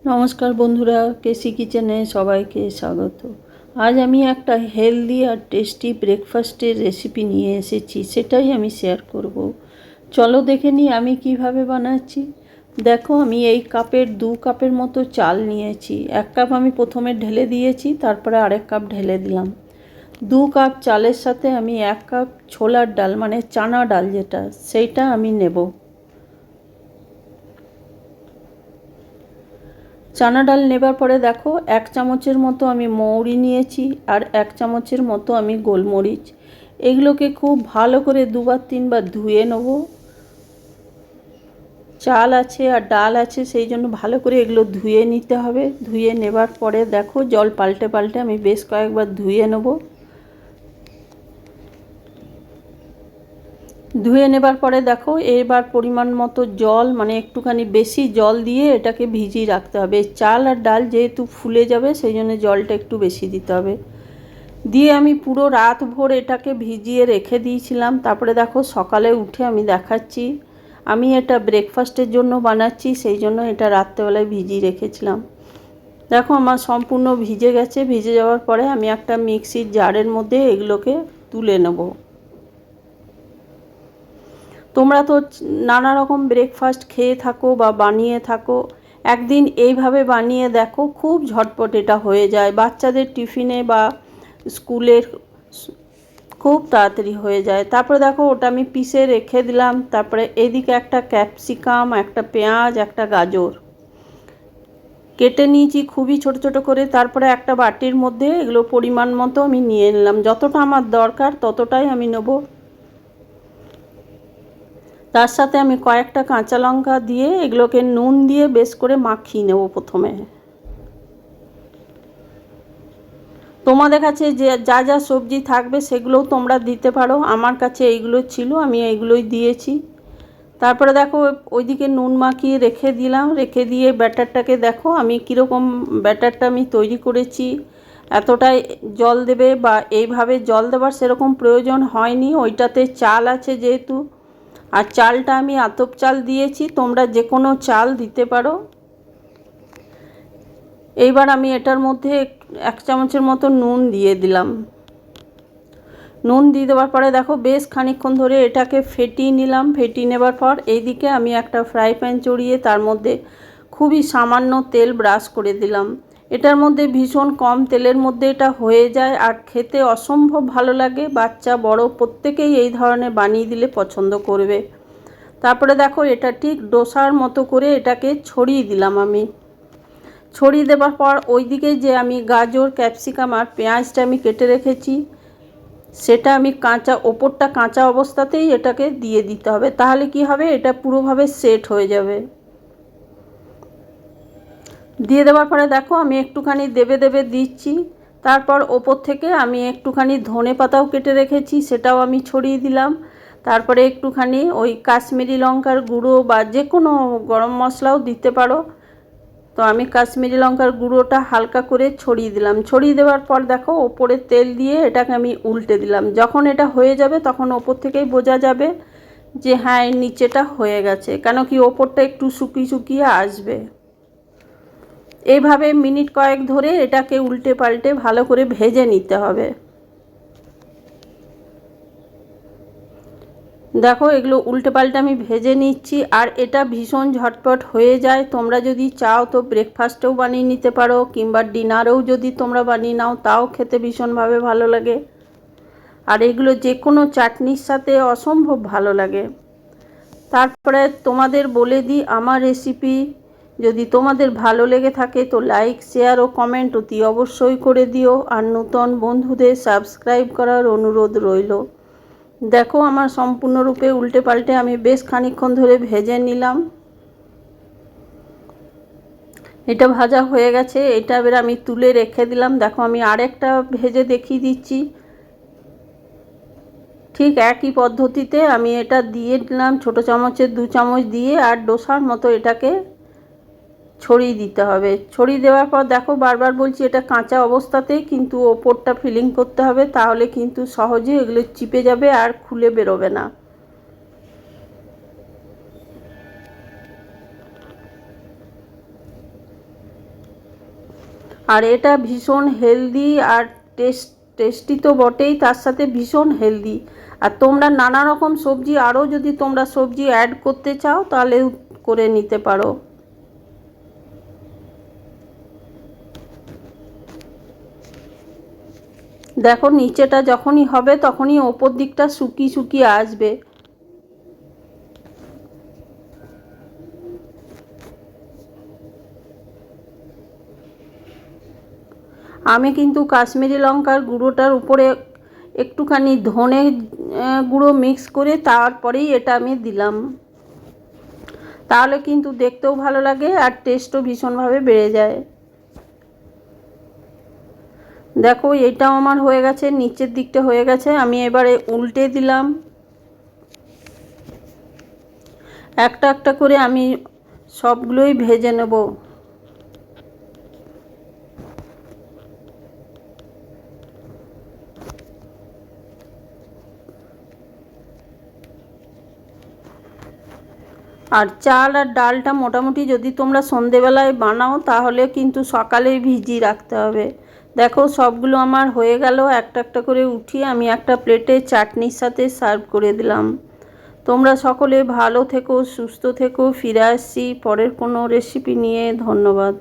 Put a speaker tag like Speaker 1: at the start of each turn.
Speaker 1: নমস্কার বন্ধুরা, কেসি কিচেনে সবাইকে স্বাগত। আজ আমি একটা হেলদি আর টেস্টি ব্রেকফাস্টের রেসিপি নিয়ে এসেছি, সেটাই আমি শেয়ার করব। চলো দেখে নিই আমি কিভাবে বানাচ্ছি। দেখো, আমি এই কাপের 2 কাপের মতো চাল নিয়েছি। 1 কাপ আমি প্রথমে ঢেলে দিয়েছি, তারপরে আরেক কাপ ঢেলে দিলাম। 2 কাপ চালের সাথে আমি 1 কাপ ছোলার ডাল, মানে চানা ডাল যেটা, সেইটা আমি নেব। চানা ডাল নেবার পরে দেখো, 1 চামচের মতো আমি মৌরি নিয়েছি আর 1 চামচের মতো আমি গোলমরিচ। এগুলোকে খুব ভালো করে 2বার 3বার ধুয়ে নেব। চাল আছে আর ডাল আছে, সেই জন্য ভালো করে এগুলো ধুয়ে নিতে হবে। ধুয়ে নেবার পরে দেখো, জল পাল্টে পাল্টে আমি বেশ কয়েকবার ধুয়ে নেব। ধুয়ে নেবার পরে দেখো, এবার পরিমাণ মতো জল, মানে একটুখানি বেশি জল দিয়ে এটাকে ভিজিয়ে রাখতে হবে। চাল আর ডাল যেহেতু ফুলে যাবে, সেই জন্য জলটা একটু বেশি দিতে হবে। দিয়ে আমি পুরো রাত ভোর এটাকে ভিজিয়ে রেখে দিয়েছিলাম। তারপরে দেখো, সকালে উঠে আমি দেখাচ্ছি। আমি এটা ব্রেকফাস্টের জন্য বানাচ্ছি, সেই জন্য এটা রাত্রেবেলায় ভিজিয়ে রেখেছিলাম। দেখো, আমার সম্পূর্ণ ভিজে গেছে। ভিজে যাওয়ার পরে আমি একটা মিক্সির জারের মধ্যে এগুলোকে তুলে নেব। তোমরা তো নানা রকম ব্রেকফাস্ট খেয়ে থাকো বা বানিয়ে থাকো, একদিন এইভাবে বানিয়ে দেখো, খুব ঝটপট এটা হয়ে যায়। বাচ্চাদের টিফিনে বা স্কুলের খুব তাড়াতাড়ি হয়ে যায়। তারপরে দেখো, ওটা আমি পিষে রেখে দিলাম। তারপরে এদিকে একটা ক্যাপসিকাম, একটা পেঁয়াজ, একটা গাজর কেটে নিয়েছি খুবই ছোট ছোট করে। তারপরে একটা বাটির মধ্যে এগুলো পরিমাণ মতো আমি নিয়ে নিলাম। যতটা আমার দরকার ততটাই আমি নেব। তার সাথে আমি কয়েকটা কাঁচা লঙ্কা দিয়ে এগুলোকে নুন দিয়ে বেশ করে মাখিয়ে নেব প্রথমে। তোমাদের কাছে যে যা যা সবজি থাকবে সেগুলোও তোমরা দিতে পারো। আমার কাছে এইগুলো ছিল, আমি এইগুলোই দিয়েছি। তারপরে দেখো, ওইদিকে নুন মাখিয়ে রেখে দিলাম। রেখে দিয়ে ব্যাটারটাকে দেখো আমি কীরকম ব্যাটারটা আমি তৈরি করেছি। এতটাই জল দেবে বা এইভাবে জল দেবার সেরকম প্রয়োজন হয়নি, ওইটাতে চাল আছে যেহেতু। আর চালটা আমি আতপ চাল দিয়েছি, তোমরা যে কোনো চাল দিতে পারো। এইবার আমি এটার মধ্যে 1 চামচের মতো নুন দিয়ে দিলাম। নুন দিয়ে দেওয়ার পরে দেখো, বেশ খানিকক্ষণ ধরে এটাকে ফেটিয়ে নিলাম। ফেটিয়ে নেবার পর এইদিকে আমি একটা ফ্রাই প্যান চড়িয়ে তার মধ্যে খুবই সামান্য তেল ব্রাশ করে দিলাম। এটার মধ্যে ভীষণ কম তেলের মধ্যে এটা হয়ে যায় আর খেতে অসম্ভব ভালো লাগে। বাচ্চা বড় প্রত্যেকেই এই ধরনের বানিয়ে দিলে পছন্দ করবে। তারপরে দেখো, এটা ঠিক ডোসার মতো করে এটাকে ছড়িয়ে দিলাম আমি। ছড়িয়ে দেওয়ার পর ওইদিকে যে আমি গাজর, ক্যাপসিকাম আর পেঁয়াজটা আমি কেটে রেখেছি, সেটা আমি ওপরটা কাঁচা অবস্থাতেই এটাকে দিয়ে দিতে হবে। তাহলে কি হবে, এটা পুরোভাবে সেট হয়ে যাবে। দিয়ে দেওয়ার পরে দেখো, আমি একটুখানি দেবে দেবে দিচ্ছি। তারপর ওপর থেকে আমি একটুখানি ধনে পাতাও কেটে রেখেছি, সেটাও আমি ছড়িয়ে দিলাম। তারপরে একটুখানি ওই কাশ্মীরি লঙ্কার গুঁড়ো বা যে কোনো গরম মশলাও দিতে পারো। তো আমি কাশ্মীরি লঙ্কার গুঁড়োটা হালকা করে ছড়িয়ে দিলাম। ছড়িয়ে দেওয়ার পর দেখো, ওপরে তেল দিয়ে এটাকে আমি উল্টে দিলাম। যখন এটা হয়ে যাবে তখন ওপর থেকেই বোঝা যাবে যে হ্যাঁ, এর নিচেটা হয়ে গেছে, কেন কি ওপরটা একটু শুকিয়ে শুকিয়ে আসবে। এইভাবে মিনিট কয়েক ধরে এটাকে উল্টে পাল্টে ভালো করে ভেজে নিতে হবে। দেখো, এগুলো উল্টে পাল্টে আমি ভেজে নিচ্ছি আর এটা ভীষণ ঝটপট হয়ে যায়। তোমরা যদি চাও তো ব্রেকফাস্টেও বানিয়ে নিতে পারো, কিংবা ডিনারেও যদি তোমরা বানিয়ে নাও তাও খেতে ভীষণভাবে ভালো লাগে। আর এগুলো যে কোনো চাটনির সাথে অসম্ভব ভালো লাগে। তারপরে তোমাদের বলে দিই, আমার রেসিপি যদি তোমাদের ভালো লেগে থাকে তো লাইক, শেয়ার ও কমেন্ট অতি অবশ্যই করে দিও। আর নতুন বন্ধুদের সাবস্ক্রাইব করার অনুরোধ রইল। দেখো, আমার সম্পূর্ণরূপে উল্টে পাল্টে আমি বেশ খানিকক্ষণ ধরে ভেজে নিলাম। এটা ভাজা হয়ে গেছে, এটা এবার আমি তুলে রেখে দিলাম। দেখো, আমি আরেকটা ভেজে দেখিয়ে দিচ্ছি। ঠিক একই পদ্ধতিতে আমি এটা দিয়ে দিলাম, ছোটো চামচের 2 চামচ দিয়ে, আর ডোসার মতো এটাকে ছড়িয়ে দিতে হবে। ছড়িয়ে দেওয়ার পর দেখো, বারবার বলছি এটা কাঁচা অবস্থাতেই কিন্তু ওপরটা ফিলিং করতে হবে, তাহলে কিন্তু সহজে এগুলো চিপে যাবে আর খুলে বেরোবে না। আর এটা ভীষণ হেলদি আর টেস্টি তো বটেই, তার সাথে ভীষণ হেলদি। আর তোমরা নানা রকম সবজি আরও যদি তোমরা সবজি অ্যাড করতে চাও তাহলে করে নিতে পারো। দেখো নিচেটা যখনই হবে তখনই ওপর দিকটা শুকিয়ে শুকিয়ে আসবে। আমি কিন্তু কাশ্মীরি লঙ্কার গুঁড়োটার উপরে একটুখানি ধনে গুঁড়ো মিক্স করে তারপরেই এটা আমি দিলাম, তাহলে কিন্তু দেখতেও ভালো লাগে আর টেস্টও ভীষণভাবে বেড়ে যায়। দেখো এটাও আমার হয়ে গেছে, নিচের দিকটা হয়ে গেছে। আমি এবারে উল্টে দিলাম, একটা একটা করে আমি সবগুলোই ভেজে নেব। আর চাল আর ডালটা মোটামুটি যদি তোমরা সন্ধেবেলায় বানাও তাহলে কিন্তু সকালেই ভিজিয়ে রাখতে হবে। দেখো সবগুলো আমার হয়ে গেল, একটা একটা করে উঠিয়ে আমি একটা প্লেটে চাটনির সাথে সার্ভ করে দিলাম। তোমরা সকলে ভালো থেকো, সুস্থ থেকো। ফিরে আসছি পরের কোনো রেসিপি নিয়ে। ধন্যবাদ।